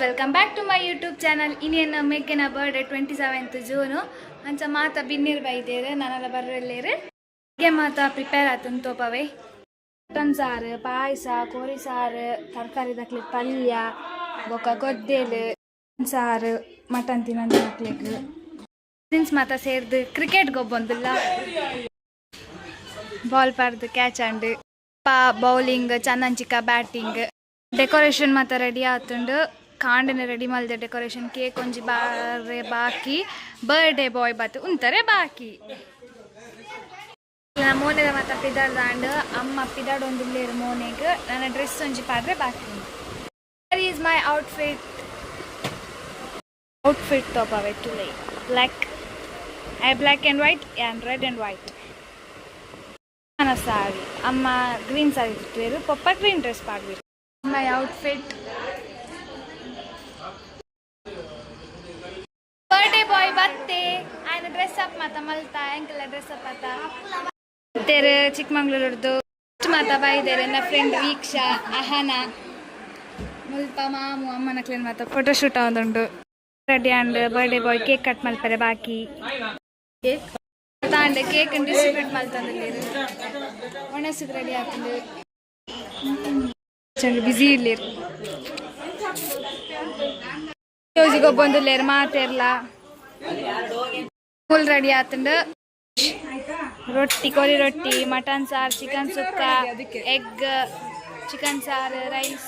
Welcome back to my YouTube channel. ಇನ್ನೇನು ಮೇಕೆನ birthday 27th June ಅಂಚ ಮಾತ ಬಿನ್ನೀರು ಬೈದೇರು ನಾನೆಲ್ಲ ಬರ್ರಲ್ಲೇರು ಹೀಗೆ ಮಾತ ಪ್ರಿಪೇರ್ ಆತಂದು ತೋಪವೇ ಮಟನ್ ಸಾರು ಪಾಯಸ ಕೋರಿ ಸಾರು ತರಕಾರಿ ದಕ್ಲಿಕ್ಕೆ ಪಲ್ಯ ಬೊಕ್ಕ ಕೊದ್ದೇಲು ಸಾರು ಮಟನ್ ತಿನ್ನೋದು ಹಾಕ್ಲಿಕ್ಕೆ ಫ್ರೆಂಡ್ಸ್ ಮಾತ ಸೇರ್ದು ಕ್ರಿಕೆಟ್ ಗೊಬ್ಬೊಂದಿಲ್ಲ ಬಾಲ್ ಪಾರ್ದು ಕ್ಯಾಚ್ ಆಂಡ್ ಬೌಲಿಂಗ್ ಚಂದಂಚಿಕ ಬ್ಯಾಟಿಂಗ್ ಡೆಕೋರೇಷನ್ ಮಾತ ರೆಡಿ ಆತುಂಡು ಕಾಂಡನೆ ರೆಡಿ ಮಲ್ದೆ ಡೆಕೋರೇಷನ್ ಕೇಕ್ ಒಂಜಿ ಬಾರೆ ಬಾಕಿ ಬರ್ಡೇ ಬಾಯ್ ಬತ್ತು ಉಂತಾರೆ ಬಾಕಿ ಮೋನೆದ ಮಾತ ಪಿದಾಡ್ದಾಂಡು ಅಮ್ಮ ಪಿದಾಡೊಂದುಲ್ಲೇರು ಮೋನೆಗ್ ನನ್ನ ಡ್ರೆಸ್ ಒಂಜಿ ಪಾಡ್ರೆ ಬಾಕಿ ದಟ್ ಈಸ್ ಮೈ ಔಟ್ಫಿಟ್ ತೋಪವೆ today black black and white and red and white ನನ್ನ ಸಾರಿ ಅಮ್ಮ ಗ್ರೀನ್ ಸಾರಿ ಇಟ್ಟಿರು ಪಪ್ಪ ಗ್ರೀನ್ ಡ್ರೆಸ್ ಪಾಡ್ಬೇಕು ಮೈ ಔಟ್ಫಿಟ್ ಬರ್ಡೇ ಬಾಯ್ ಬತ್ತೆ ಆಯ್ನ ಡ್ರೆಸ್ ಅಪ್ ಮಾತ ಮಲ್ತ ಎಂಕೆಲ್ಲ ಡ್ರೆಸ್ ಅಪ್ ಆತ ಇದ್ದೇರು ಚಿಕ್ಕಮಂಗ್ಳೂರದ್ದು ಮಾತ ಬೈದೇರು ನನ್ನ ಫ್ರೆಂಡ್ ವೀಕ್ಷಾ ಅಹನ ಮುಲ್ಪ ಮಾಮು ಅಮ್ಮನ ಕ್ಲೀನ್ ಮಾತ ಫೋಟೋಶೂಟ್ ಆದುಂಡು ready and birthday boy cake cut ಮಲ್ಪರೆ ಬಾಕಿ ಕೇಕ್ ತಾಂಡೆ ಕೇಕ್ ಡಿಸ್ಟ್ರಿಬ್ಯೂಟ್ ಮಲ್ತಂದಿಲ್ಲೇರು ಒಣಸಿಗೆ ರೆಡಿ ಆಗ್ತದೆ ಬಿಸಿ ಇರ್ಲೇರು യോജിക്കൊപ്പൊന്നുമില്ലേര് മാറ്റേരില്ല ഫുൾ റെഡി ആത്തുണ്ട് ರೊಟ್ಟಿ ಕೋರಿ ರೊಟ್ಟಿ ಮಟನ್ ಸಾರು ಚಿಕನ್ ಸುಕ್ಕ ಎಗ್ ಚಿಕನ್ ಸಾರು rice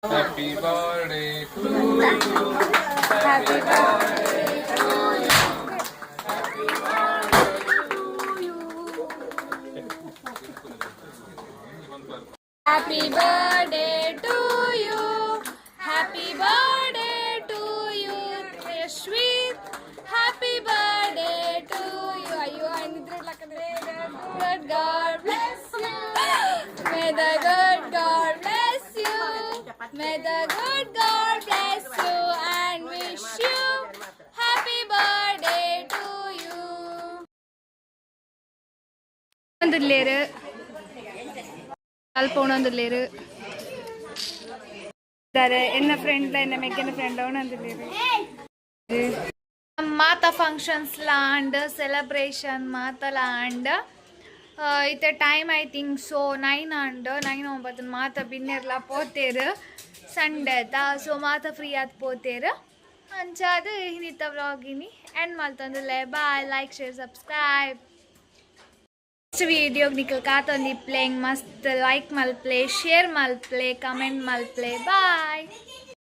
happy birthday to you happy birthday to you happy birthday to you happy birthday to you Yashvith happy birthday to you ಅಯ್ಯೋ ನಿದ್ರೆ good god bless you may the good god bless you may the good god bless you and wish you happy birthday to you ಒಂದಿಲ್ಲೇರು ಸ್ವಲ್ಪ ಉಣೊಂದಿಲ್ಲೇರು ಎನ್ನ friend ಎನ್ನ ಮೆಗ್ಗನ friend ಅವನಂದಿಲ್ಲೇರು ಮಾತ functions ಲಾಂಡ್ celebration ಮಾತಲಾಂಡ್ ಇತ್ತೆ time I think so 9 ಮಾತ ಬಿನ್ನೆರ್ಲ ಪೋತೇರು Sunday so ಮಾತ free ಆದ್ ಪೋತೇರು ಅಂಚಾದ ಹಿಂದಿತ್ತ ವ್ಲಾಗಿನಿ ಎಂಡ್ ಮಲ್ತೊಂದುಲ್ಲೆ ಬಾಯ್ ಲೈಕ್ ಶೇರ್ ಸಬ್ಸ್ಕ್ರೈಬ್ ನೆಕ್ಸ್ಟ್ ವಿಡಿಯೋಗೆ ನಿಖಲ್ ಕಾತೊಂದಿ ಪ್ಲೇಯಿಂಗ್ ಮಸ್ತ್ ಲೈಕ್ ಮಲ್ಪ್ಲೆ ಶೇರ್ ಮಲ್ಪ್ಲೆ ಕಮೆಂಟ್ ಮಲ್ಪ್ಲೆ ಬಾಯ್.